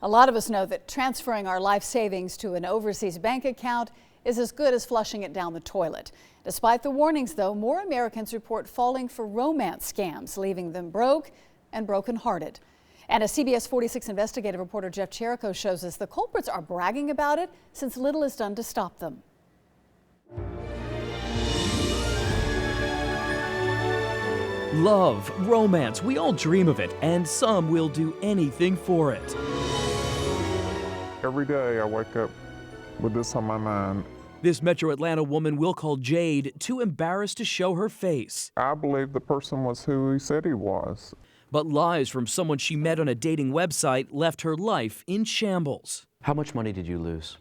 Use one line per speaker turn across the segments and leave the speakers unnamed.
A lot of us know that transferring our life savings to an overseas bank account is as good as flushing it down the toilet. Despite the warnings, though, more Americans report falling for romance scams, leaving them broke and brokenhearted. And as CBS 46 investigative reporter Jeff Chirico shows us, the culprits are bragging about it since little is done to stop them.
Love, romance, we all dream of it, and some will do anything for it.
Every day I wake up with this on my mind.
This Metro Atlanta woman we'll call Jade, too embarrassed to show her face.
I believe the person was who he said he was.
But lies from someone she met on a dating website left her life in shambles.
How much money did you lose?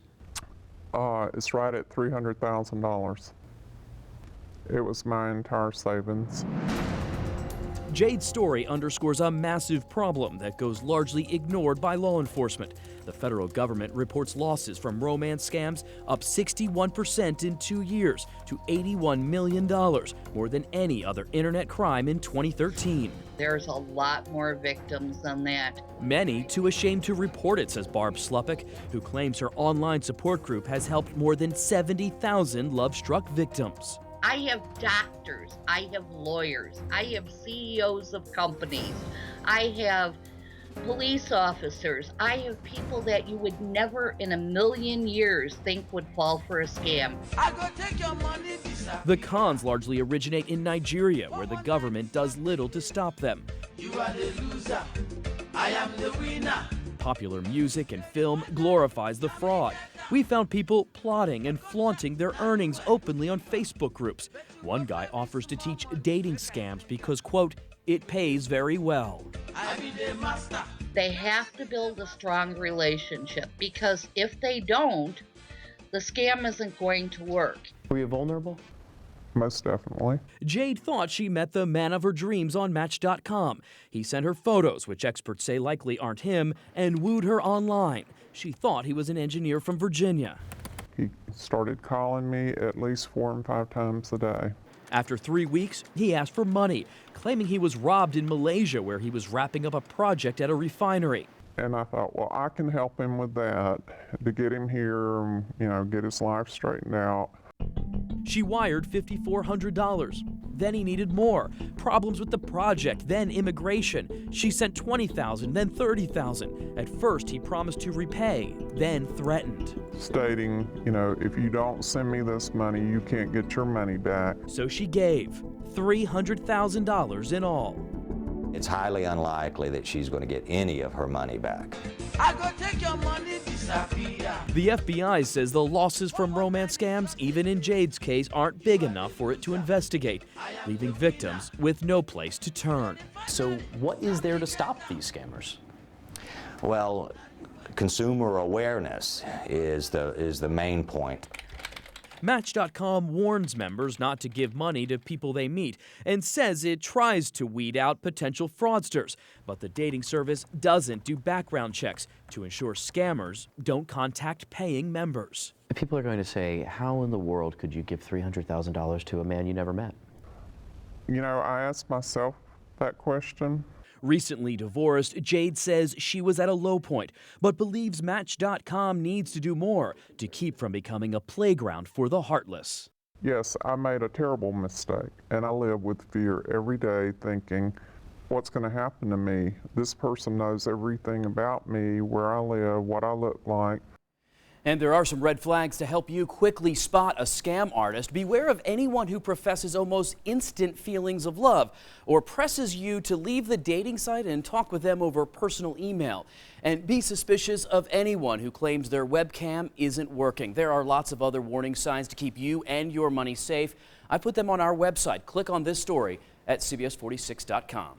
It's right at $300,000. It was my entire savings.
Jade's story underscores a massive problem that goes largely ignored by law enforcement. The federal government reports losses from romance scams up 61% in 2 years to $81 million, more than any other internet crime in 2013.
There's a lot more victims than that.
Many too ashamed to report it, says Barb Slupik, who claims her online support group has helped more than 70,000 love-struck victims.
I have doctors, I have lawyers, I have CEOs of companies, I have police officers, I have people that you would never in a million years think would fall for a scam.
The cons largely originate in Nigeria, where the government does little to stop them.
You are the loser, I am the winner.
Popular music and film glorifies the fraud. We found people plotting and flaunting their earnings openly on Facebook groups. One guy offers to teach dating scams because, quote, it pays very well.
They have to build a strong relationship because if they don't, the scam isn't going to work.
Were you vulnerable?
Most definitely.
Jade thought she met the man of her dreams on Match.com. He sent her photos, which experts say likely aren't him, and wooed her online. She thought he was an engineer from Virginia.
He started calling me at least 4 and 5 times a day.
After 3 weeks, he asked for money, claiming he was robbed in Malaysia, where he was wrapping up a project at a refinery.
And I thought, well, I can help him with that to get him here, get his life straightened out.
She wired $5,400. Then he needed more. Problems with the project, then immigration. She sent $20,000, then $30,000. At first, he promised to repay, then threatened.
Stating, if you don't send me this money, you can't get your money back.
So she gave $300,000 in all.
It's highly unlikely that she's going to get any of her money back.
I go take your money, disappear.
The FBI says the losses from romance scams, even in Jade's case, aren't big enough for it to investigate, leaving victims with no place to turn.
So what is there to stop these scammers?
Well, consumer awareness is the main point.
Match.com warns members not to give money to people they meet and says it tries to weed out potential fraudsters. But the dating service doesn't do background checks to ensure scammers don't contact paying members.
People are going to say, how in the world could you give $300,000 to a man you never met?
I asked myself that question.
Recently divorced, Jade says she was at a low point, but believes Match.com needs to do more to keep from becoming a playground for the heartless.
Yes, I made a terrible mistake, and I live with fear every day thinking, what's going to happen to me? This person knows everything about me, where I live, what I look like.
And there are some red flags to help you quickly spot a scam artist. Beware of anyone who professes almost instant feelings of love or presses you to leave the dating site and talk with them over personal email. And be suspicious of anyone who claims their webcam isn't working. There are lots of other warning signs to keep you and your money safe. I put them on our website. Click on this story at CBS46.com.